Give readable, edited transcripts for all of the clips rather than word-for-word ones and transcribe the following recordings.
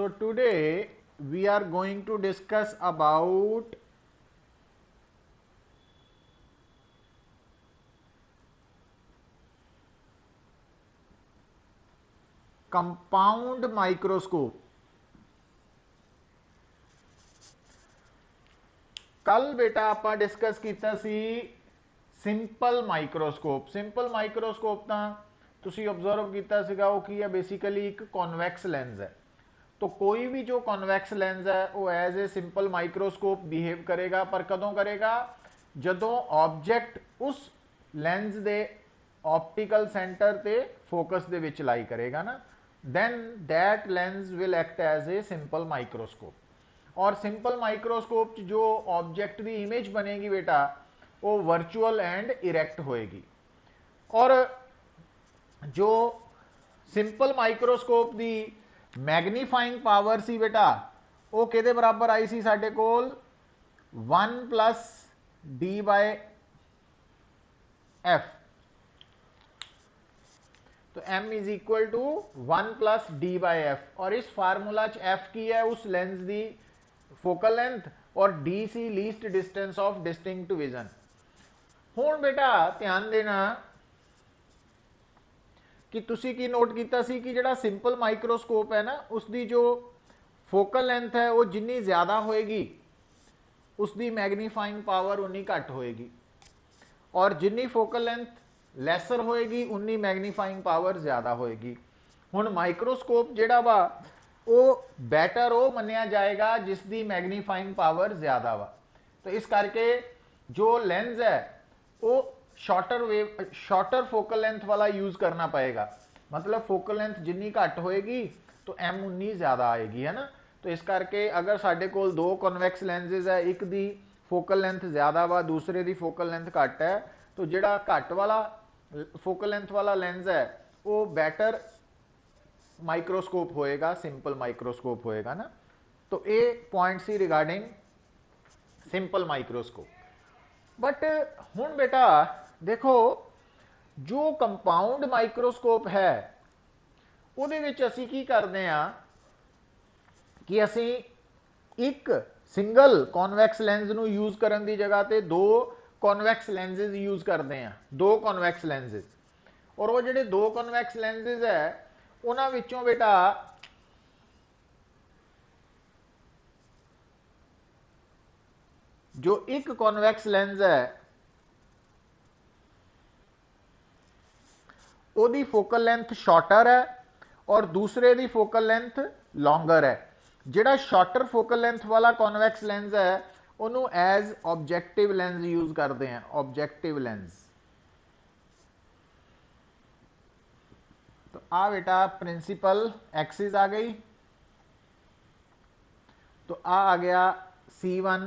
So today we are going to discuss about compound microscope. कल बेटा ਆਪਾਂ discuss ਕੀਤਾ ਸੀ ਸਿੰਪਲ ਮਾਈਕਰੋਸਕੋਪ। ਸਿੰਪਲ ਮਾਈਕਰੋਸਕੋਪ ਤਾਂ ਤੁਸੀਂ ऑब्जर्व ਕੀਤਾ ਸੀਗਾ ਉਹ ਕੀ ਹੈ, ਬੇਸਿਕਲੀ ਇੱਕ ਕਨਵੈਕਸ ਲੈਂਸ ਹੈ। तो कोई भी जो कॉन्वैक्स लेंस है वो as a simple microscope behave करेगा, पर कदों करेगा जदों ऑब्जेक्ट उस लेंस दे ऑप्टिकल सेंटर ते फोकस दे विच लाई करेगा ना, then that lens will act as a simple microscope. और सिंपल माइक्रोस्कोप जो ऑब्जेक्ट की इमेज बनेगी बेटा वो वर्चुअल एंड इरेक्ट होएगी। और जो सिंपल माइक्रोस्कोप की मैगनीफाइंग पावर सी बेटा वो किहदे बराबर आई सी साडे कोल 1 प्लस डी बाय एफ। तो m is equal to 1 plus D by F. और इस फार्मूला च f की है उस लेंस की फोकल लेंथ और d सी least distance of distinct vision. हुण बेटा ध्यान देना कि तुसी की नोट किया सी कि जिहड़ा सिंपल माइक्रोस्कोप है ना उसकी जो फोकल लेंथ है वो जिन्नी ज़्यादा होएगी उसकी मैगनीफाइंग पावर उन्नी घट होएगी, और जिन्नी फोकल लेंथ लैसर होएगी उन्नी मैगनीफाइंग पावर ज़्यादा होएगी। हुण माइक्रोस्कोप जिहड़ा वा वो बैटर वो मन्निया जाएगा जिसकी मैगनीफाइंग पावर ज़्यादा वा। तो इस करके जो लेंस है वो शॉर्टर फोकल लेंथ वाला यूज करना पड़ेगा। मतलब फोकल लेंथ जिन्नी घट होएगी तो एम उन्नी ज्यादा आएगी, है ना। तो इस करके अगर साडे कोल दो कॉन्वैक्स लेंसेज है, एक दी फोकल लेंथ ज्यादा वा दूसरे दी फोकल लेंथ घट है, तो जिहड़ा घट वाला फोकल लेंथ वाला लेंस है वो बैटर माइक्रोस्कोप होएगा, सिंपल माइक्रोस्कोप होएगा ना। तो ये पॉइंट सी रिगार्डिंग सिंपल माइक्रोस्कोप। बट हुण बेटा देखो जो कंपाउंड माइक्रोस्कोप है उहदे विच असीं की करते हैं कि असीं एक सिंगल कॉन्वैक्स लेंस नूं यूज करन दी जगह ते दो कॉन्वैक्स लेंसेज यूज करते हैं, दो कॉन्वैक्स लेंसेज। और वो जिहड़े दो कॉन्वैक्स लेंसेज है उन्हां विचों बेटा जो एक कॉन्वैक्स लेंस है ओदी फोकल लेंथ शॉर्टर है और दूसरे दी फोकल लेंथ लॉन्गर है। जिहड़ा शॉर्टर फोकल लेंथ वाला कॉन्वैक्स लेंस है उन्होंने एज ऑब्जेक्टिव लेंस यूज करते हैं, ऑब्जेक्टिव लेंस। तो आ बेटा प्रिंसिपल एक्सिस आ गई। तो आ गया C1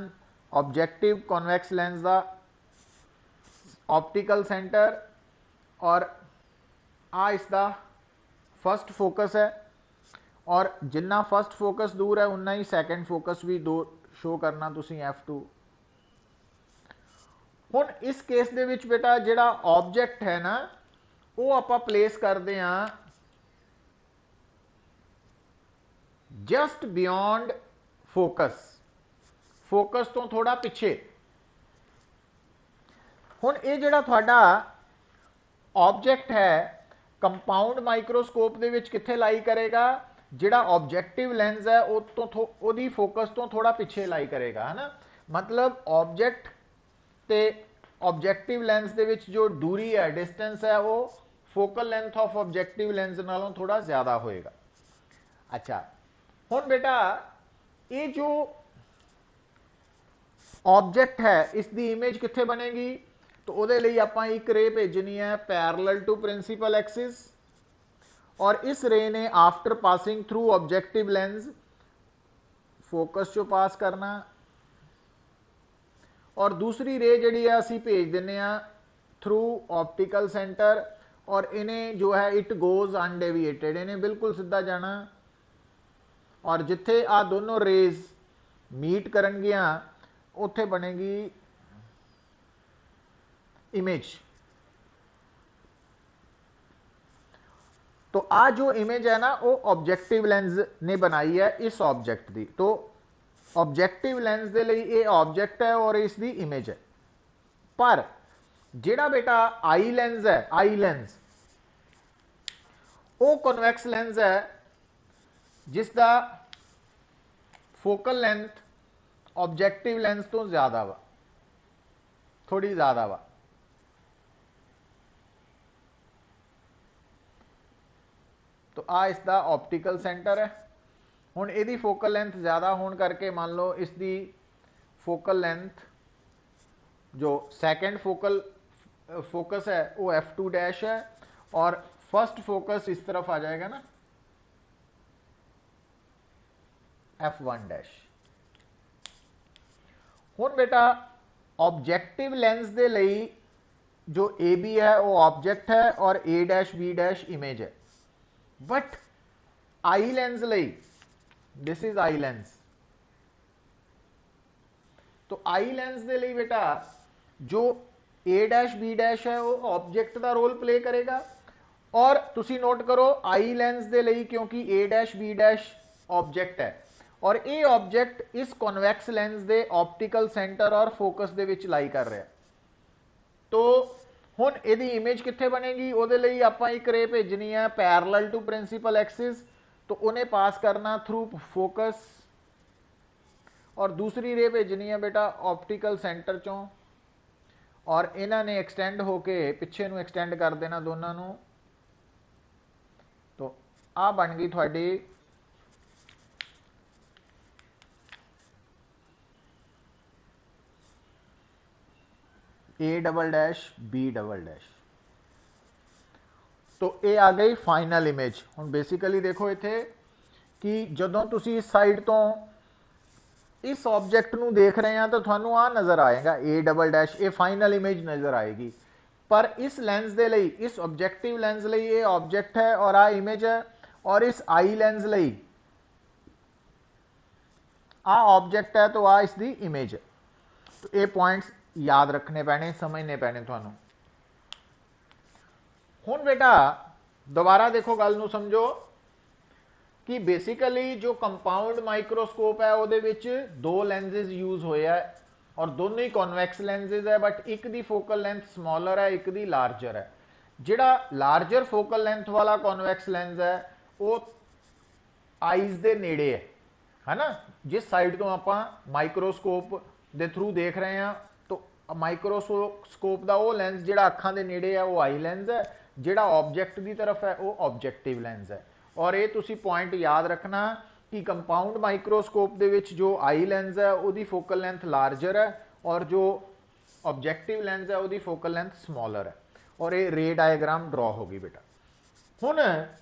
ऑब्जेक्टिव कॉन्वैक्स लेंस का ऑप्टिकल सेंटर, और आ इसका फर्स्ट फोकस है, और जिन्ना फर्स्ट फोकस दूर है उन्ना ही सैकेंड फोकस भी दूर शो करना तुसी F2। हुण इस केस दे विच बेटा जिहड़ा ऑब्जेक्ट है ना वो आपां प्लेस करते हैं जस्ट बियॉन्ड फोकस, फोकस तो थोड़ा पिछे। हुण ये जिहड़ा तुहाडा ऑब्जेक्ट है कंपाउंड माइक्रोस्कोप दे विच कित्थे लाई करेगा, जिहड़ा ऑब्जेक्टिव लेंस है ओदी फोकस तो थोड़ा पिछे लाई करेगा, है ना। मतलब ऑब्जेक्ट ते ऑब्जेक्टिव लेंस दे विच जो दूरी है, डिस्टेंस है, वो focal length of objective lens नालों थोड़ा ज्यादा होएगा। अच्छा हुण बेटा ये जो ऑब्जेक्ट है इसकी इमेज कित्थे बनेगी, तो उहदे लई आपां एक रे भेजनी है पैरेलल टू प्रिंसिपल एक्सिस, और इस रे ने after passing through objective lens focus चो पास करना, और दूसरी रे जिहड़ी है असीं भेज दिंदे आ थ्रू ऑप्टिकल सेंटर, और इन्हें जो है इट गोज अनडेविएटेड, इन्हें बिल्कुल सीधा जाना, और जिथे आ दोनों रेज मीट करनगियां उत्थे बनेगी इमेज। तो आ जो इमेज है ना वो ऑब्जेक्टिव लेंस ने बनाई है इस ऑब्जेक्ट की। तो ऑब्जेक्टिव लेंस के लिए ये ऑब्जेक्ट है और इसकी इमेज है। पर जिहड़ा बेटा आई लेंस है, आई लेंस वो कन्वैक्स लेंस है जिसका फोकल लेंथ ऑब्जेक्टिव लेंस तो ज्यादा वा, थोड़ी ज्यादा वा। तो आ इसका ऑप्टिकल सेंटर है। हुण इहदी फोकल लेंथ ज़्यादा होने करके मान लो इसकी फोकल लेंथ जो सैकेंड फोकस है वो F2 डैश है और फर्स्ट फोकस इस तरफ आ जाएगा ना F1 डैश। हुण बेटा ऑब्जेक्टिव लेंस दे लई जो AB है वो ऑब्जेक्ट है और A dash B dash image है। बट आई लेंस लई दिस इज आई लेंस। तो आई लेंस दे लिए बेटा जो ए डैश बी डैश है वो ऑब्जेक्ट का रोल प्ले करेगा। और तुसी नोट करो आई लेंस दे लिए क्योंकि ए डैश बी डैश ऑब्जेक्ट है और ये ऑब्जेक्ट इस कॉन्वैक्स लेंस दे ऑप्टिकल सेंटर और फोकस दे विच लाई कर रहा है। तो हुण इहदी इमेज कित्थे बनेगी, उहदे लई आपां एक रे भेजनी है पैरेलल टू प्रिंसीपल एक्सिस। तो उन्हें पास करना थ्रू फोकस और दूसरी रे भेजनी है बेटा ऑप्टिकल सेंटर चों और इन्हां ने एक्सटेंड होके पिछे नूं एक्सटेंड कर देना दोनों नूं। तो आ बन गई थोड़ी A double dash B double dash. तो ये आ गई फाइनल इमेज। हुण बेसिकली देखो इत्थे कि जदों तुसी इस साइड तो इस ऑब्जेक्ट नूं देख रहे हैं तो थानू आ नज़र आएगा ए डबल डैश, ये फाइनल इमेज नज़र आएगी। पर इस लेंस दे लई, इस ऑब्जेक्टिव लेंस लई ये ऑब्जेक्ट है और आ इमेज है और इस आई लेंस लई आ ऑब्जेक्ट है तो आ इसकी इमेज है। तो ये पॉइंट्स याद रखने पैने, समझने पैने थानू। हुण बेटा दोबारा देखो गल नूं समझो कि बेसिकली जो कंपाउंड माइक्रोस्कोप है वो दो लेंसेज यूज होए है और दोनों ही कॉन्वैक्स लेंसेज है। बट एक दी फोकल लेंथ स्मॉलर है, एक दी लार्जर है। जिहड़ा लार्जर फोकल लेंथ वाला कॉन्वैक्स लेंस है वो आईज दे नेड़े है ना। जिस साइड तो आपां माइक्रोस्कोप दे थ्रू देख रहे हैं तो माइक्रोस्कोप का वो लेंस जिहड़ा अखां दे नेड़े है वो आई लेंस है, जिहड़ा ऑब्जेक्ट की तरफ है वो ऑब्जेक्टिव लेंस है। और ये तुसी पॉइंट याद रखना कि कंपाउंड माइक्रोस्कोप दे विच जो आई लेंस है उसकी फोकल लेंथ लार्जर है और जो ऑब्जेक्टिव लेंस है उसकी फोकल लेंथ स्मॉलर है। और ये रे डायग्राम ड्रॉ होगी बेटा। हुण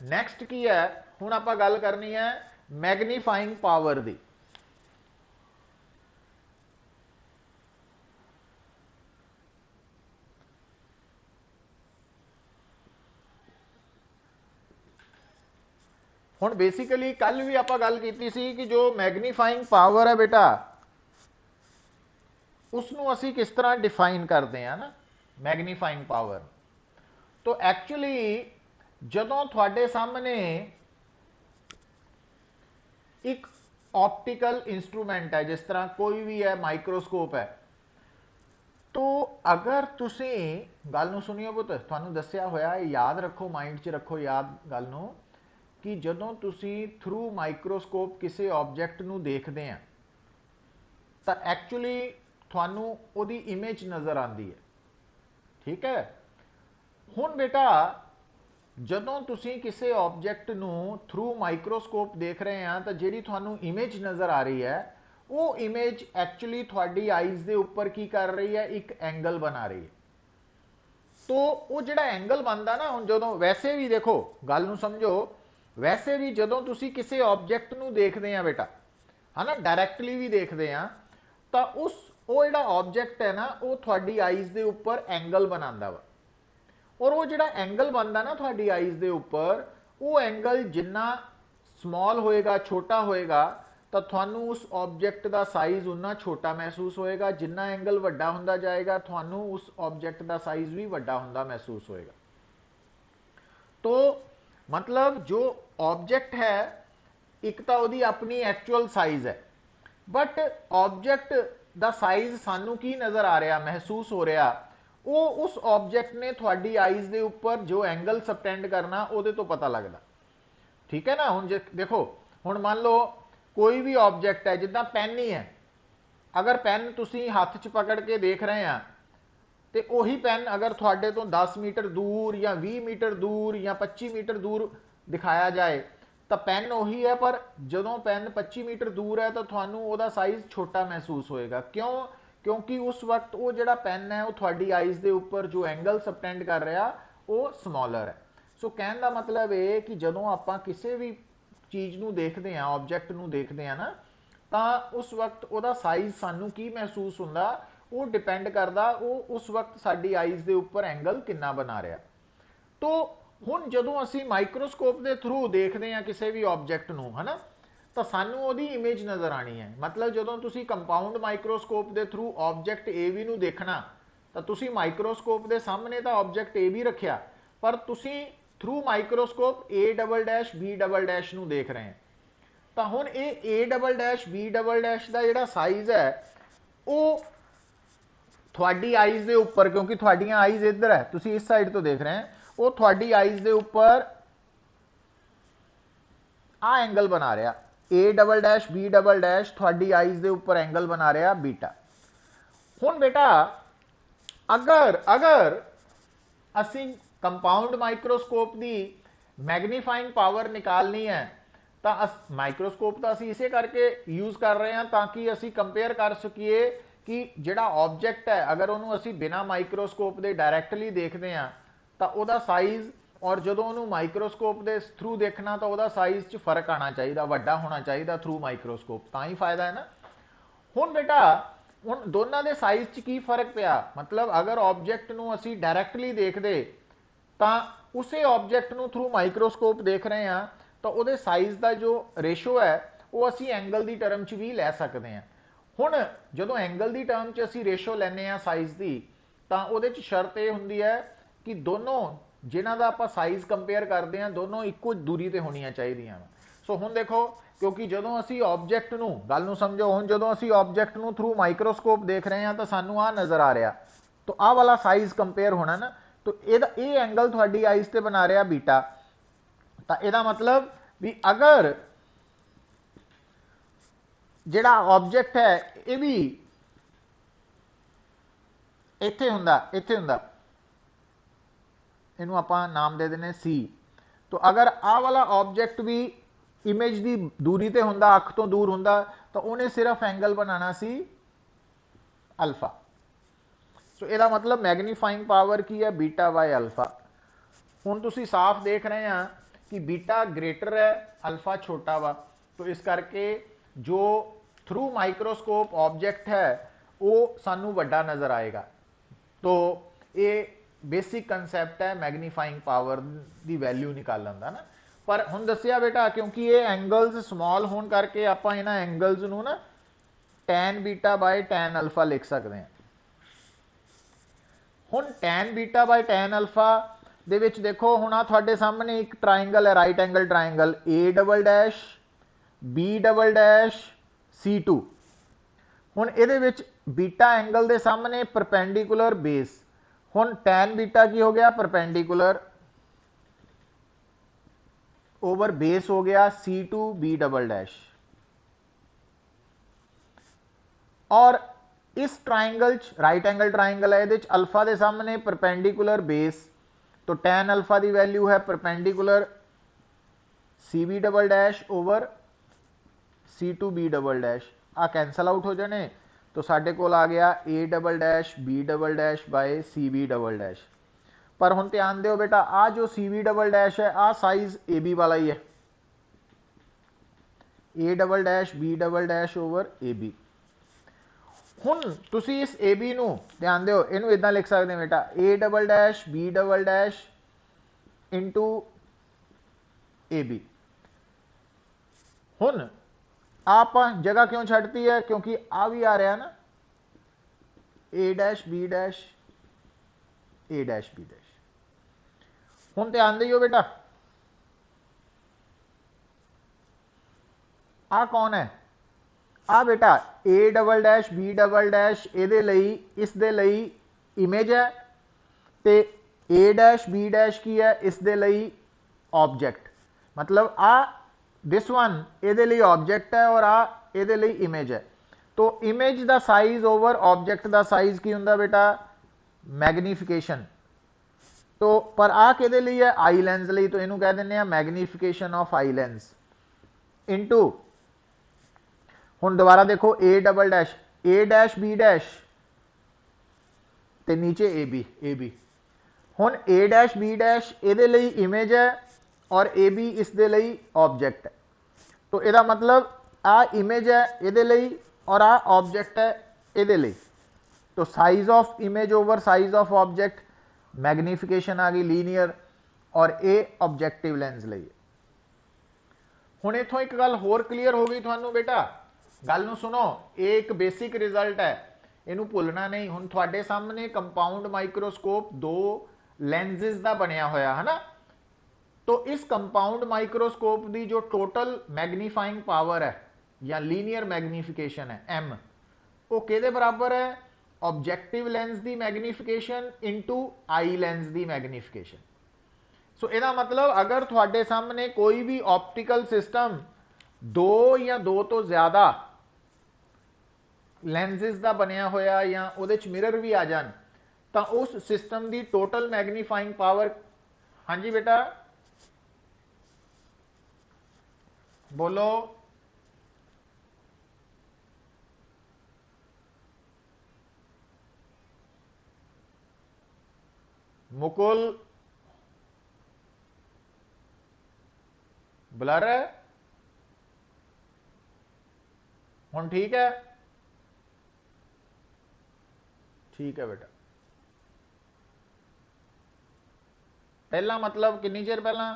नैक्सट की है, हुण आपां गल करनी है मैग्नीफाइंग पावर दी। हुण बेसिकली कल भी आपां गल कीती सी कि जो मैग्नीफाइंग पावर है बेटा उसनूं असी किस तरह डिफाइन करते हैं ना मैग्नीफाइंग पावर। तो एक्चुअली जदों तुहाडे सामने एक ऑप्टिकल इंस्ट्रूमेंट है, जिस तरह कोई भी है माइक्रोस्कोप है, तो अगर तुसी गल नूं सुनियो पुत, तुहानूं दस्सिया होया याद रखो, माइंड च रखो याद गल नूं कि जदों तुसी थ्रू माइक्रोस्कोप किसी ऑब्जेक्ट नूं देखदे हैं तो एक्चुअली थानू उहदी इमेज नज़र आती है। ठीक है। हुण बेटा जदों तुसी किसी ऑब्जेक्ट नूं थ्रू माइक्रोस्कोप देख रहे हैं तो जिहड़ी थानू इमेज नज़र आ रही है वो इमेज एक्चुअली थोड़ी आईज दे उपर की कर रही है, एक एंगल बना रही है। तो वो जिहड़ा एंगल बनता ना, हुण जदों वैसे भी देखो गल नूं समझो, वैसे भी जदों तुसी किसी ऑब्जेक्ट नूं देखदे हैं बेटा है ना, डायरैक्टली भी देखते हैं तो उस वो जिहड़ा ऑब्जेक्ट है ना वो थोड़ी आईज दे उपर एंगल बनाता वा। और वो जिहड़ा एंगल बनता ना थोड़ी आईज दे उपर, वो एंगल जिन्ना स्मॉल होएगा, छोटा होएगा तो थानू उस ऑब्जेक्ट का साइज उन्ना छोटा महसूस होएगा। जिन्ना एंगल वड्डा हुंदा जाएगा थानू उस ऑब्जेक्ट का साइज भी वड्डा हुंदा महसूस होएगा। तो मतलब जो ऑब्जेक्ट है एक तो ਉਹਦੀ अपनी एक्चुअल साइज है, बट ऑब्जेक्ट ਦਾ साइज सानू की नज़र आ रहा, महसूस हो रहा, वो उस ऑब्जेक्ट ने थोड़ी आईज के उपर जो एंगल सबटेंड करना वो तो पता लगता। ठीक है ना। हुण देखो, हुण मान लो कोई भी ऑब्जेक्ट है, जिदा पेन ही है, अगर पेन तुसी हाथ च पकड़ के देख रहे हैं तो उही पेन अगर थोड़े तो 10 मीटर दूर या 20 मीटर दूर या 25 मीटर दूर दिखाया जाए तो पेन उही है, पर जो पेन 25 मीटर दूर है तो थानू उहदा साइज छोटा महसूस होएगा। क्यों? क्योंकि उस वक्त वो जिहड़ा पेन है वो थोड़ी आईज के उपर जो एंगल सबटेंड कर रहा वो समॉलर है। सो कहने का मतलब ये कि जो आप किसी भी चीज़ को देखते हैं, ऑब्जेक्ट को देखते हैं ना, तो उस वक्त वह साइज सानू की महसूस होंदा, वो डिपेंड करता वो उस वक्त साडी आईज के उपर एंगल कितना बना रहा। तो हुण जदों असीं माइक्रोस्कोप के थ्रू देखते हैं किसी भी ऑब्जेक्ट नूं, है ना, तो सानू उहदी इमेज नज़र आनी है। मतलब जदों तुसीं कंपाउंड माइक्रोस्कोप के थ्रू ऑब्जेक्ट ए बी नूं देखना, तो तुसीं माइक्रोस्कोप के सामने तो ऑब्जेक्ट ए बी रखिया, पर तुसीं through microscope A double dash B double dash नूं देख रहे हैं। तो हुण ये A double dash B double dash का जिहड़ा साइज है वो थोड़ी आईज के उपर, क्योंकि थोड़ियां आईज इधर है, तुसीं इस साइड तो देख रहे हैं, वो थोड़ी आईज के उपर आ एंगल बना रहा। A double dash B double dash थोड़ी आईज के उपर एंगल बना रहा बीटा। हुण बेटा अगर अगर असीं कंपाउंड माइक्रोस्कोप की मैग्नीफाइंग पावर निकालनी है तो माइक्रोस्कोप तो असीं इसे करके यूज कर रहे हैं ताकि असीं कंपेयर कर सकीए कि जिहड़ा ऑब्जेक्ट है अगर उन्होंने असीं बिना माइक्रोस्कोप के डायरैक्टली देखते हैं तो वह साइज, और जो उन्होंने माइक्रोस्कोप के थ्रू देखना तो वह साइज च फर्क आना चाहिए, वड्डा होना चाहिए थ्रू माइक्रोस्कोप, तो ही फायदा है ना। हुण बेटा हुण दोनों के साइज च की फर्क पिया, मतलब अगर ऑब्जेक्ट नूं असीं डायरैक्टली देखते तो उसे ऑब्जेक्ट नूं थ्रू माइक्रोस्कोप देख रहे हैं तो वो साइज का जो रेशो है वो असी एंगल की टर्म च भी लै सकते हैं। हुण जो एंगल की टर्म च असी रेशो लैने आ साइज की, तो वो शर्त यह होंदी है कि दोनों जिन्हां दा आपां साइज कंपेयर करते हैं दोनों इक्को दूरी ते होनियां चाहिए। सो हुण देखो, क्योंकि जो असी ऑब्जेक्ट नूं, गल नूं समझो, हुण जो असी ऑब्जेक्ट नूं थ्रू माइक्रोस्कोप देख रहे हैं तो सानू आ नज़र आ रहा, तो आ वाला साइज कंपेयर होना ना, तो ये एंगल थोड़ी आईज ते बना रहा बीटा। तो यदा मतलब भी अगर जिहड़ा ऑब्जेक्ट है ये भी इत्थे हुंदा, इनू आपां नाम दे देने सी, तो अगर आ वाला ऑब्जेक्ट भी इमेज की दूरी ते हुंदा, अख तो दूर हुंदा, तो उन्हें सिर्फ एंगल बनाना सी अल्फा। सो इसका मतलब मैग्नीफाइंग पावर की है बीटा बाय अल्फा। हुण तुसीं साफ देख रहे हैं कि बीटा ग्रेटर है, अल्फा छोटा वा, तो इस करके जो थ्रू माइक्रोस्कोप ऑब्जेक्ट है वो सानू वड्डा नज़र आएगा। तो ये बेसिक कंसैप्ट है मैग्नीफाइंग पावर की वैल्यू निकालने का ना। पर हुण दसिया बेटा, क्योंकि ये एंगल्स स्मॉल होने करके आपां इन्हां एंगल्स नूं ना tan beta by tan alpha लिख सकते हैं। हुण tan beta by tan alpha दे विच देखो, हुण आ तुहाडे सामने एक ट्राइंगल है, right angle triangle, A double dash B double dash C2। हुण इहदे विच बीटा एंगल दे सामने परपेंडिकुलर बेस, हुण टैन बीटा की हो गया परपेंडिकुलर ओवर बेस हो गया C2 बी डबल डैश, और इस ट्राइंगल राइट एंगल ट्राइंगल है, अल्फा के सामने परपेंडिकुलर बेस, तो टैन अल्फा की वैल्यू है perpendicular C B double dash over C2 B double dash, आ कैंसल आउट हो जाने, तो साढ़े कोल आ गया A double dash B double dash by C B double dash. पर हुण ध्यान दिओ बेटा, आ जो सी बी डबल डैश है आ साइज ए बी वाला ही है, A double dash B double dash over A B. हुण तुसीं इस ए बी नूं ध्यान दिओ, इनू इदां लिख सकते बेटा, A double dash B double dash into A B. हुण आप जगह क्यों छड्डती है, क्योंकि आ भी आ रहा ना A dash B dash A dash B dash. हुण ध्यान दिओ बेटा, आ कौन है, आ बेटा A double dash B double dash ਇਹਦੇ ਲਈ ਇਸ ਦੇ ਲਈ ਇਮੇਜ ਹੈ ਤੇ ए डैश बी डैश की है इस दे ਲਈ ऑब्जेक्ट, मतलब आ दिस वन ਇਹਦੇ ਲਈ ऑब्जेक्ट है और आ ਇਹਦੇ ਲਈ इमेज है। तो इमेज ਦਾ साइज ओवर ऑब्जेक्ट ਦਾ साइज की ਹੁੰਦਾ बेटा, मैग्नीफिकेशन। तो पर आ किहदे ਲਈ है, आई लेंस ਲਈ, तो ਇਹਨੂੰ ਕਹਿ ਦਿੰਦੇ ਆ magnification of eye lens into, हुण दोबारा देखो A double dash A dash B dash ते नीचे ए बी, हुण ए डैश बी डैश ਇਹਦੇ ਲਈ इमेज है और ए बी इस दे ਲਈ ऑब्जेक्ट है। तो ਇਹਦਾ मतलब आ इमेज है ਇਹਦੇ ਲਈ और आ ऑब्जेक्ट है ਇਹਦੇ ਲਈ। तो size of image over size of object, magnification आ गई लीनियर, और ए ऑब्जेक्टिव लेंस ਲਈ। हुण इथों एक गल होर क्लीयर हो गई तुहानू बेटा, गल नू सुनो, ये एक बेसिक रिजल्ट है, इनू भुलना नहीं। हुण तुहाडे सामने कंपाउंड माइक्रोस्कोप दो लेंसेज का बनया होया है ना, तो इस कंपाउंड माइक्रोस्कोप की जो टोटल मैग्नीफाइंग पावर है या लीनियर मैग्नीफिकेशन है एम, वो किहदे बराबर है, ऑब्जेक्टिव लेंस की मैग्नीफिकेशन इंटू आई लेंस की मैग्नीफिकेशन। सो इसका मतलब अगर तुहाडे सामने कोई भी ऑप्टिकल सिस्टम दो या दो तो ज्यादा लेंसेज का बनया होया या उहदे च मिरर भी आ जान, तो उस सिस्टम की टोटल मैग्नीफाइंग पावर, हाँ जी बेटा बोलो, मुकुल ब्लर है, हुण ठीक है, ठीक है बेटा। पहला मतलब कितनी चेर पहला,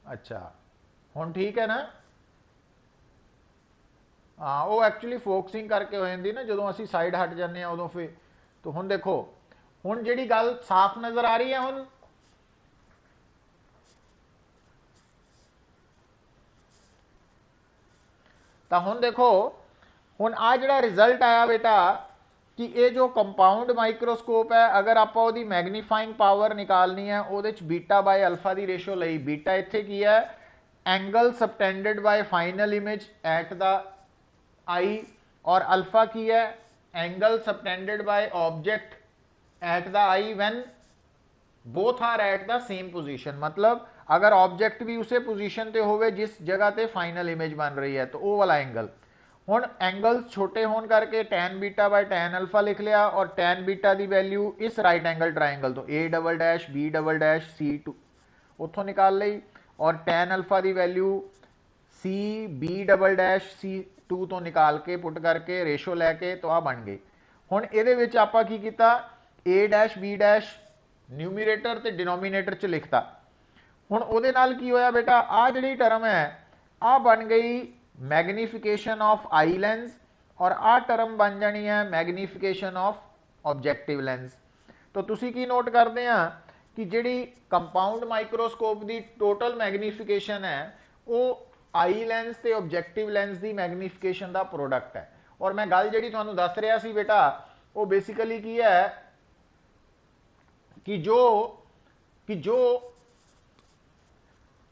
अच्छा हुण ठीक है ना। हाँ वो एक्चुअली फोकसिंग करके हो जाती ना, जो असी साइड हट जाने उदों फिर। तो हुण देखो, हुण जिहड़ी गल साफ नज़र आ रही है, हुण तो हुण देखो, हुण आ जिहड़ा रिजल्ट आया बेटा कि ये जो कंपाउंड माइक्रोस्कोप है, अगर आप उहदी मैग्नीफाइंग पावर निकालनी है, उहदे च बीटा बाय अल्फा की रेशो लई, बीटा इत्थे की है, angle subtended by final image at the eye, और अल्फा की है, angle subtended by object at the eye when both are at the same position. मतलब अगर ऑब्जेक्ट भी उसे पोजीशन ते होवे जिस जगह ते फाइनल इमेज बन रही है, तो वो वाला एंगल। हुण एंगल छोटे होने करके tan beta by tan alpha लिख लिया, और टैन बीटा की वैल्यू इस राइट एंगल ट्राइंगल तो A double dash B double dash C two उतों निकाल ली, और टैन अल्फा की value C B double dash C two तो निकाल के पुट करके रेशो लैके तो आ बन गई। हुण इहदे विच आपां की कीता, ए डैश बी डैश न्यूमीरेटर ते डिनोमीनेटर च लिखता। हुण उहदे नाल की होया बेटा, आ जिहड़ी टर्म है आ बन गई मैग्नीफिकेशन ऑफ आई लेंस, और आ टर्म बन जानी है मैग्नीफिकेशन ऑफ ऑब्जेक्टिव लेंस। तो तुसी की नोट करते हैं कि जिहड़ी कंपाउंड माइक्रोस्कोप की टोटल मैग्नीफिकेशन है वो आई लेंस ते ऑब्जेक्टिव लेंस की मैग्नीफिकेशन का प्रोडक्ट है। और मैं गल जिहड़ी तुहानूं दस रहा सी बेटा, वो बेसिकली की है कि जो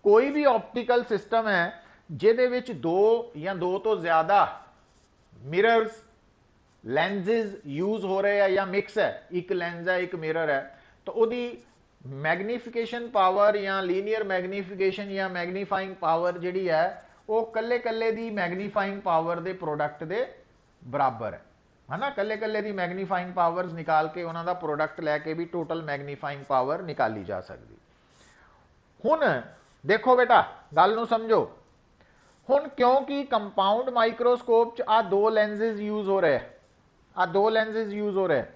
कोई भी ऑप्टिकल सिस्टम है जिहदे विच दो या दो तो ज्यादा मिरर्स लेंसेज यूज हो रहे हैं या मिक्स है, एक लेंस है एक मिरर है, तो उहदी मैग्नीफिकेशन पावर या लीनियर मैग्नीफिकेशन या मैग्नीफाइंग पावर जिहड़ी है वो कल्ले कल्ले दी मैग्नीफाइंग पावर दे प्रोडक्ट दे बराबर है ना। कल्ले कल्ले दी मैग्नीफाइंग पावर्स निकाल के उन्हां दा प्रोडक्ट लैके भी टोटल मैग्नीफाइंग पावर निकाली जा सकती। हुण देखो बेटा गल नूं समझो, हुण क्योंकि कंपाउंड माइक्रोस्कोप च आ दो लेंसेज यूज हो रहे हैं, आ दो लेंसेज यूज हो रहे हैं,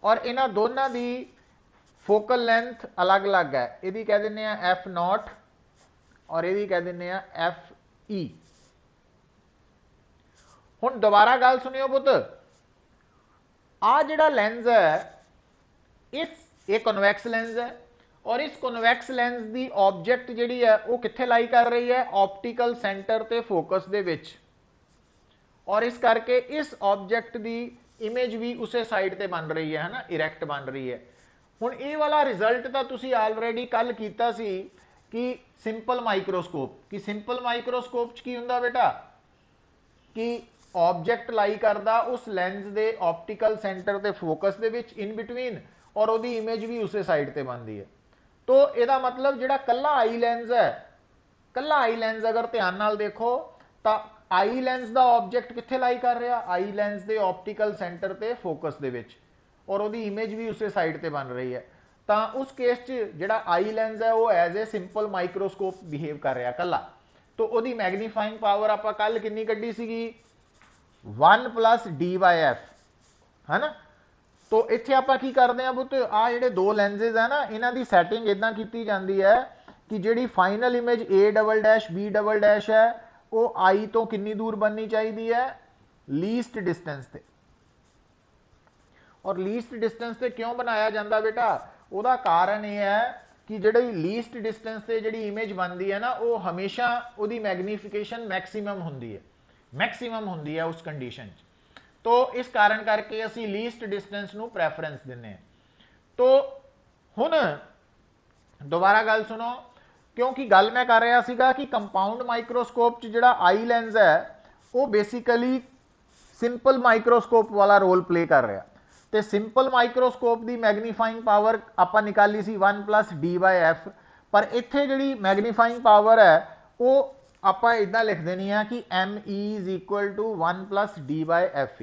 और इन्हां दोनों दी फोकल लेंथ अलग अलग है। यदि कह देने एफ नॉट और यदि कह देने एफ ई। हुण दोबारा गल सुनियो पुत, आ जिहड़ा लेंस है इस ये कन्वैक्स लेंस है, और इस कन्वैक्स लेंस की ऑब्जेक्ट जिहड़ी है वो कित्थे लाई कर रही है, ऑप्टिकल सेंटर ते फोकस दे विच, और इस करके इस ऑब्जेक्ट की इमेज भी उसे साइड ते बन रही है ना, इरैक्ट बन रही है। हुण ये वाला रिजल्ट तो तुसी ऑलरेडी कल कीता सी कि सिंपल माइक्रोस्कोप, कि सिंपल माइक्रोस्कोप च की हुंदा बेटा कि ऑब्जेक्ट लाई करदा उस लेंस दे ऑप्टिकल सेंटर ते फोकस दे विच इन बिटवीन, और उहदी इमेज भी उसे साइड ते बनदी है। तो यदा मतलब जिहड़ा कल्ला आई लेंस है, कल्ला आई लेंस अगर ध्यान नाल देखो तो आई लेंस दा ऑब्जेक्ट कित्थे लाई कर रहा, आई लेंस दे ऑप्टिकल सेंटर ते फोकस दे विच, और उहदी इमेज भी उसे साइड ते बन रही है। तो उस केस च जिहड़ा आई लेंस है वो as a simple microscope behave कर रहा कल्ला। तो उहदी मैग्नीफाइंग पावर आपां कल कितनी कड्ढी सीगी, 1+d/f, है ना। तो इत्थे आपां की करते हैं पुत, आ जिहड़े दो लेंसेज है ना, इन्हां दी सैटिंग इदां कीती जांदी है कि जिहड़ी फाइनल इमेज A'-B' है वो आई तो कितनी दूर बननी चाहिए है, लीस्ट डिस्टेंस से। और लीस्ट डिस्टेंस से क्यों बनाया जाता बेटा, उसका कारण यह है कि जिहड़ी लीस्ट डिस्टेंस से जिहड़ी इमेज बनती है ना, वो हमेशा उसकी मैग्नीफिकेशन मैक्सीमम होंदी है, मैक्सीमम होंदी है उस कंडीशन। तो इस कारण करके असी लीस्ट डिस्टेंस नूं प्रैफरेंस दिंदे हैं। तो हुण दोबारा गल सुनो, क्योंकि गल मैं कर रहा सीगा कि कंपाउंड माइक्रोस्कोप च जिहड़ा आई लेंस है वो बेसिकली सिंपल माइक्रोस्कोप वाला रोल प्ले कर रहा। तो सिंपल माइक्रोस्कोप की मैग्नीफाइंग पावर आपां निकाली सी 1+d/f, पर इत्थे जिहड़ी मैग्नीफाइंग पावर है वो आपां इदां लिख देनी है कि ME = 1+d/f।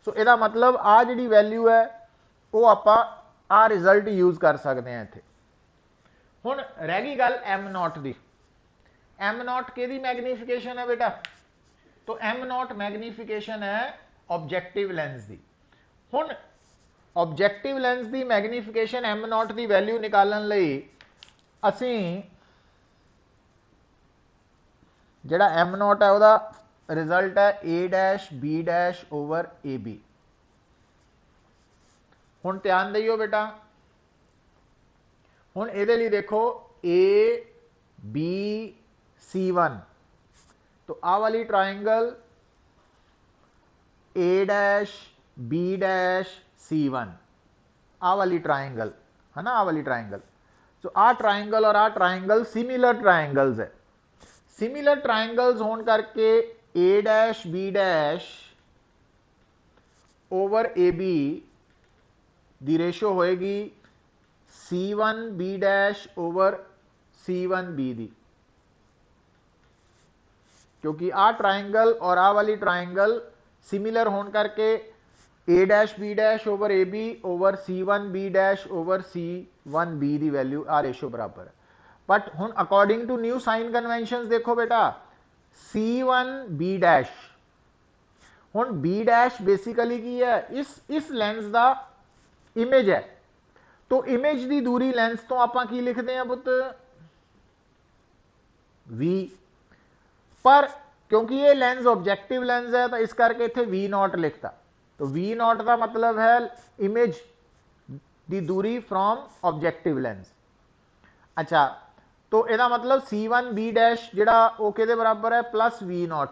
सो इहदा मतलब आ जिहड़ी वैल्यू है वो आपां आ रिजल्ट यूज कर सकते हैं इत्थे। हुण रह गई गल M0 की। M0 किहदी मैग्नीफिकेशन है बेटा, तो M0 मैग्नीफिकेशन है ऑब्जेक्टिव लेंस की। हुण ऑब्जेक्टिव लेंस की मैग्नीफिकेशन M0 की वैल्यू निकालण लई असीं जिहड़ा M0 है उसदा रिजल्ट है A'-B'/AB। हुण ध्यान दिओ बेटा, हुण इहदे लई देखो ABC1, तो आ वाली ट्राइंगल A'-B'-C1, आ वाली ट्राइंगल है ना, आ वाली ट्राइंगल। तो आ ट्राइंगल और आ ट्राइंगल सिमिलर ट्राइंगल्स है। सिमिलर ट्राइंगल्स होने करके A'-B'/AB दी रेशो होएगी C1B'/C1B दी, क्योंकि आ ट्राइंगल और आ वाली ट्राइंगल सिमिलर होने करके A'-B'/AB ओवर C1B'/C1B की वैल्यू आ रेशो बराबर है। बट हुण according to new sign convention देखो बेटा C1B', हुण B' बेसिकली की है, इस लेंस का इमेज है। तो इमेज की दूरी लेंस तो आपां की लिखते हैं पुत V, पर क्योंकि ये लेंस ऑब्जेक्टिव लेंस है तो इस करके इत्थे V0 लिखता। तो V0 का मतलब है इमेज की दूरी फ्रॉम ऑब्जेक्टिव लेंस। अच्छा, तो यदा मतलब C1B' जिहड़ा वो किहदे बराबर है, +V0।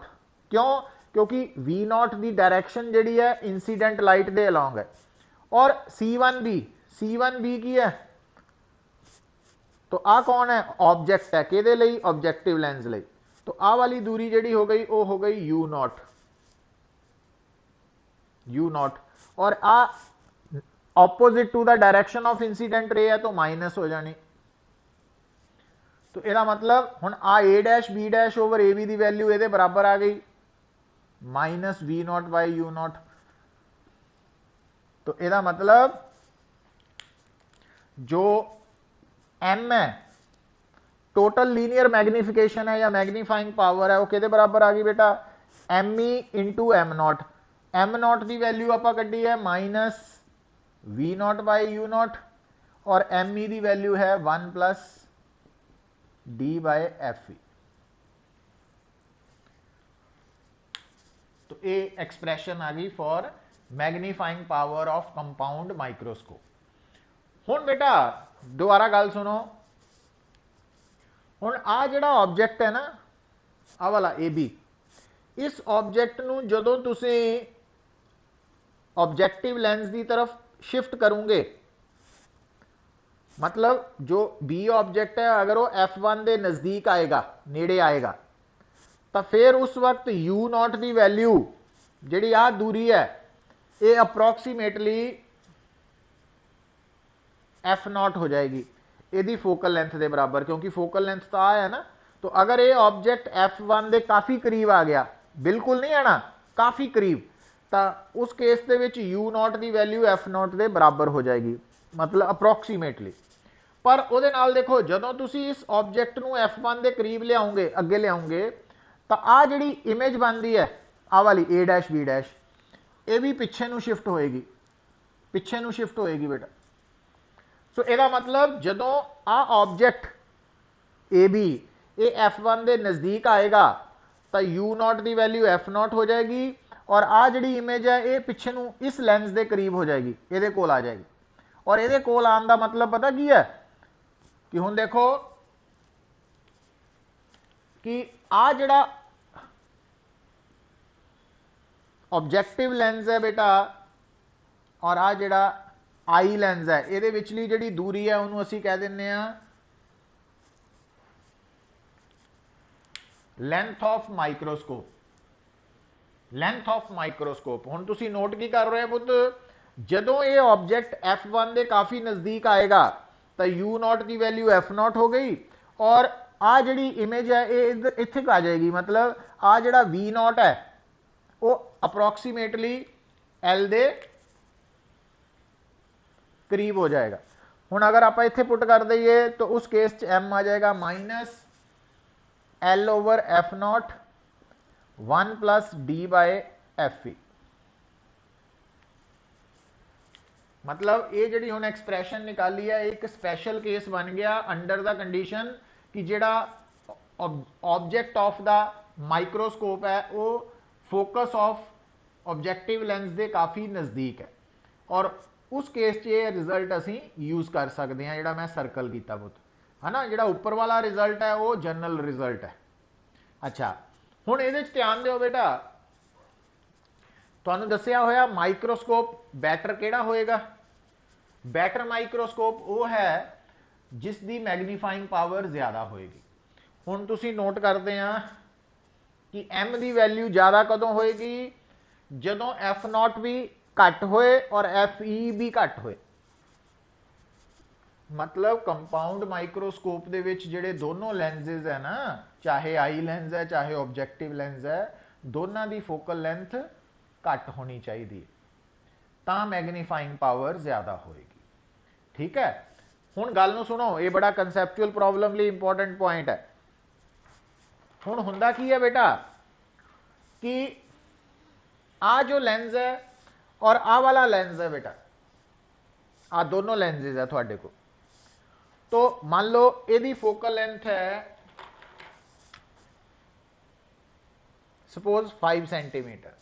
क्यों, क्योंकि V0 की डायरेक्शन जिहड़ी है इंसीडेंट लाइट दे अलोंग है। और C1B की है, तो आ कौन है, ऑब्जेक्ट है, किहदे लई, ऑब्जेक्टिव लेंस लई। तो आ वाली दूरी जिहड़ी हो गई वो हो गई U0। और आ opposite to the direction of incident ray है तो माइनस हो जानी। तो यदा मतलब हुण आ A'-B' ओवर AB की वैल्यू ये बराबर आ गई -V0/U0। तो यदा मतलब जो M है टोटल लीनियर मैग्नीफिकेशन है या मैग्नीफाइंग पावर है वो किहदे बराबर आ गई बेटा, ME × M0। M0 की वैल्यू आपां कड्ढी है -V0/U0 और ME की वैल्यू है 1+D/F। तो ये एक्सप्रेशन आ गई for magnifying power of compound microscope. हुण बेटा दोबारा गल सुनो, हुण आ जिहड़ा ऑब्जेक्ट है ना, आ वाला ए बी, इस ऑब्जेक्ट नूं जदों तुसीं ऑब्जेक्टिव लेंस की तरफ शिफ्ट करोगे, मतलब जो बी ऑब्जेक्ट है अगर वो F1 के नज़दीक आएगा, नेड़े आएगा, तो फिर उस वक्त U0 की वैल्यू जिहड़ी आ दूरी है ये अप्रोक्सीमेटली F0 हो जाएगी, यदि फोकल लेंथ के बराबर, क्योंकि फोकल लेंथ तो आ है ना। तो अगर ये ऑब्जेक्ट F1 के काफ़ी करीब आ गया, बिल्कुल नहीं आना, काफ़ी करीब, तो उस केस के विच U0 की वैल्यू F0 के बराबर हो जाएगी, मतलब अप्रोक्सीमेटली। पर उहदे नाल देखो जदों तुसी इस ऑब्जेक्ट नूं F1 के करीब लियाओगे, अगे लियाओगे, तो आ जिहड़ी इमेज बनती है आ वाली A डैश B डैश, ये भी पिछे नूं शिफ्ट होएगी, पिछे नूं शिफ्ट होएगी बेटा। सो यदा मतलब जदों आ ऑब्जेक्ट ए बी ये F1 के नज़दीक आएगा तो U0 की वैल्यू F0 हो जाएगी, और आ जिहड़ी इमेज है ये पिछे नूं इस लेंस के करीब हो जाएगी, ये कोल आ जाएगी। और ये कोल आने का मतलब पता की है कि हुण देखो कि आ जिहड़ा ऑब्जेक्टिव लेंस है बेटा और आ जिहड़ा आई लेंस है, ये विचली जिहड़ी दूरी है उन्होंने असीं कह दिंदे आ length of microscope, length of microscope. हुण तुसीं नोट की कर रहे हो पुत, जदों ये ऑब्जेक्ट F1 के काफ़ी नज़दीक आएगा तो U0 की वैल्यू F0 हो गई, और आ जिहड़ी इमेज है ये इधर इत्थे आ जाएगी, मतलब आ जिहड़ा V0 है वो अप्रोक्सीमेटली L दे करीब हो जाएगा। हुण अगर आप इत्थे पुट कर दईए तो उस केस च M आ जाएगा minus L over F0 1 plus D by F ई। मतलब ये जिहड़ी हुण एक्सप्रैशन निकाली है एक स्पैशल केस बन गया अंडर द कंडीशन कि जिहड़ा ऑब्जेक्ट ऑफ द माइक्रोस्कोप है वो फोकस ऑफ ऑब्जेक्टिव लेंस के काफ़ी नज़दीक है, और उस केस ये रिजल्ट असी यूज़ कर सकते हैं जिहड़ा मैं सर्कल किया पुत, है ना। जिहड़ा उपर वाला रिजल्ट है वो जनरल रिजल्ट है। अच्छा हुण इहदे च ध्यान दिओ बेटा, तुहानूं दस्सिया होया माइक्रोस्कोप बैटर किहड़ा होएगा, बैटर माइक्रोस्कोप वो है जिसकी मैगनीफाइंग पावर ज़्यादा होएगी। हुण तुसीं नोट करते हैं कि M की वैल्यू ज़्यादा कदों होएगी, जदों F0 भी घट होए और FE भी घट होए। मतलब कंपाउंड माइक्रोस्कोप दे विच जिहड़े दोनों लेंसेज है ना, चाहे आई लेंस है चाहे ऑब्जेक्टिव लेंस है, दोनों की फोकल लेंथ घट होनी चाहिए, तां मैगनीफाइंग पावर ज़्यादा होएगी। ठीक है, हुण गल नूं सुनो, ये बड़ा कंसैप्चुअल प्रॉब्लम लिए इंपॉर्टेंट पॉइंट है। हुण हुंदा की है बेटा कि आ जो लेंस है और आ वाला लेंस है बेटा, आ दोनों लेंसेज है थोड़े को, तो मान लो यदि फोकल लेंथ है सपोज 5 सेंटीमीटर,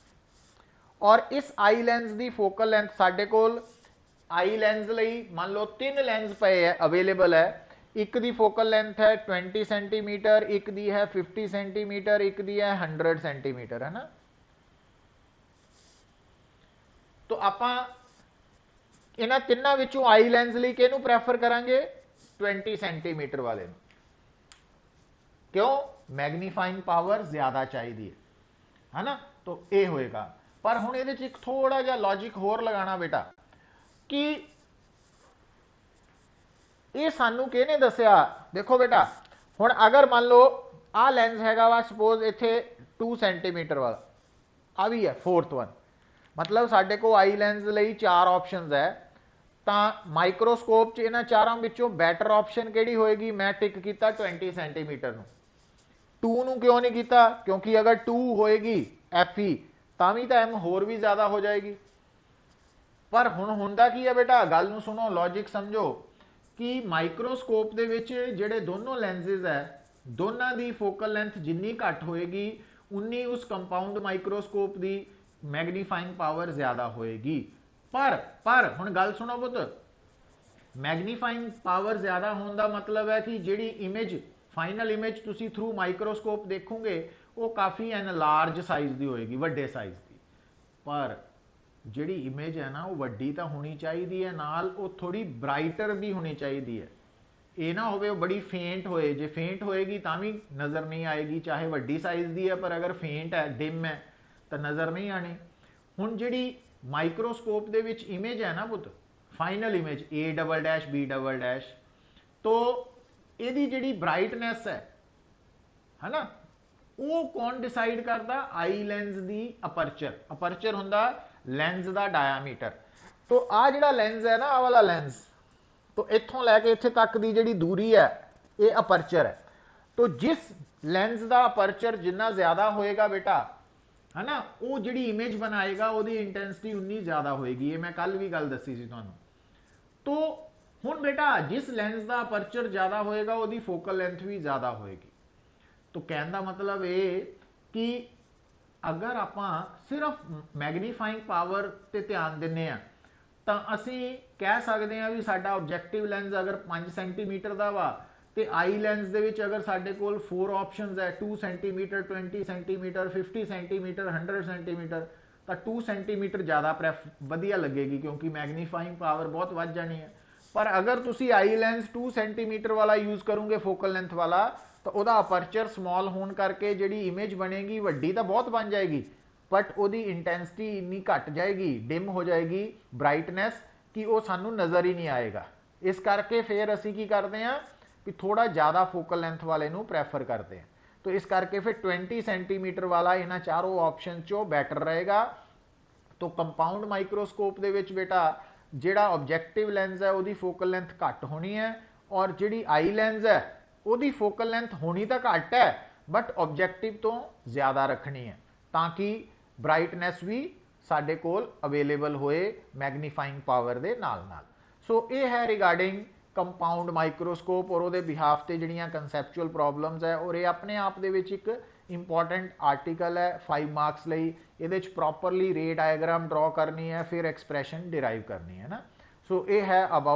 और इस आई लेंस की फोकल लेंथ साडे कोल आई लेंस लई मान लो 3 लेंस पे है अवेलेबल है, एक दी फोकल लेंथ है 20 सेंटीमीटर, एक दी है 50 सेंटीमीटर, एक दी है 100 सेंटीमीटर, है ना। तो आपां इन्हां तिन्नां विचों आई लेंस लई किहनूं प्रैफर करांगे, 20 सेंटीमीटर वाले नूं। क्यों, मैगनीफाइंग पावर ज्यादा चाहिए, है ना। तो ये होएगा। पर हुण इहदे च एक थोड़ा जिहा लॉजिक होर लगाना बेटा कि ये सानू किहने दस्सिया, देखो बेटा हुण अगर मान लो आ लेंस हैगा वा सपोज इत्थे 2 सेंटीमीटर वाला, आ भी है 4th वन, मतलब साडे को आई लेंस लई 4 ऑप्शनस है, तो माइक्रोस्कोप च इन्हां चारां विचों बैटर ऑप्शन किहड़ी होएगी, मैं टिक किया 20 सेंटीमीटर नूं। 2 नूं क्यों नहीं किया, क्योंकि अगर 2 होएगी FE तां तो M होर भी ज़्यादा हो जाएगी। पर हुण हुंदा की है बेटा, गल नूं सुनो, लॉजिक समझो कि माइक्रोस्कोप दे विच जिहड़े दोनों लेंसेज है दोनों की फोकल लेंथ जिन्नी घट होएगी उन्नी उस कंपाउंड माइक्रोस्कोप की मैगनीफाइंग पावर ज़्यादा होएगी। पर हुण गल सुनो पुत, मैगनीफाइंग पावर ज़्यादा होने का मतलब है कि जिहड़ी इमेज फाइनल इमेज तुसी थ्रू माइक्रोस्कोप देखोगे वो काफ़ी एनलार्ज साइज़ की होएगी, वड्डे साइज़ की। पर जिहड़ी इमेज है ना वो वड्डी तो होनी चाहिए है, नाल वो थोड़ी ब्राइटर भी होनी चाहिए है। ये ना होवे बड़ी फेंट होए, जे फेंट होएगी तो भी नज़र नहीं आएगी, चाहे वड्डी साइज़ की है, पर अगर फेंट है, डिम है तो नज़र नहीं आनी। हुण जिहड़ी माइक्रोस्कोप दे विच इमेज है ना पुत, final image A double dash B double dash, तो यदी जिहड़ी ब्राइटनैस है ना, वो कौन डिसाइड करता? आई लेंस की अपर्चर। अपर्चर हुंदा लेंस का डायामीटर। तो आ जिहड़ा लेंस है ना, आ वाला लेंस, तो इत्थों लैके इत्थे तक की जिहड़ी दूरी है ये अपर्चर है। तो जिस लेंस का अपर्चर जिन्ना ज़्यादा होएगा बेटा, है ना, वो जिहड़ी इमेज बनाएगा उसकी इंटेंसिटी उन्नी ज़्यादा होएगी। ये मैं कल भी गल दसी सी तुहानूं। तो हुण बेटा जिस लेंस का अपर्चर ज़्यादा होएगा उसकी फोकल लेंथ भी ज़्यादा होएगी। तो कहने का मतलब ये कि अगर आप सिर्फ मैगनीफाइंग पावर ते ध्यान देने तो असी कह सकते हैं भी साडा ऑब्जेक्टिव लेंस अगर 5 सेंटीमीटर का वा तो आई लेंस दे विच अगर साडे कोल 4 ऑप्शनस है, 2 सेंटीमीटर, 20 सेंटीमीटर, 50 सेंटीमीटर, 100 सेंटीमीटर, तो 2 सेंटीमीटर ज़्यादा वधिया लगेगी क्योंकि मैगनीफाइंग पावर बहुत वध जानी है। पर अगर तुसी आई लेंस 2 सेंटीमीटर वाला यूज़ करोगे फोकल लेंथ वाला, तो वह अपर्चर स्मॉल होने करके जिहड़ी इमेज बनेगी वड्डी तो बहुत बन जाएगी, बट वही इंटेंसिटी इन्नी घट जाएगी, डिम हो जाएगी ब्राइटनैस, कि वो सानू नज़र ही नहीं आएगा। इस करके फिर असी की करते हैं कि थोड़ा ज़्यादा फोकल लेंथ वाले नू प्रैफर करते हैं। तो इस करके फिर 20 सेंटीमीटर वाला इन्हां चारों ऑप्शन चो बैटर रहेगा। तो कंपाउंड माइक्रोस्कोप दे विच बेटा जिहड़ा ऑब्जेक्टिव लेंस है उसकी फोकल लेंथ घट होनी है, और जिहड़ी आई लेंस है उसकी फोकल लेंथ होनी तो घट है बट ऑब्जेक्टिव तो ज़्यादा रखनी है, ताकि ब्राइटनैस भी साडे कोल अवेलेबल होए मैगनीफाइंग पावर दे नाल नाल। सो ये है रिगार्डिंग कंपाउंड माइक्रोस्कोप और वो बिहाफ से जिहड़ियां कंसैप्चुअल प्रॉब्लम्स है, और ये अपने आप दे विच एक इंपॉर्टेंट आर्टिकल है 5 मार्क्स लई। ये प्रॉपरली रे डायग्राम ड्रॉ करनी है, फिर एक्सप्रैशन डिराइव करनी है ना। सो ये है अबाउट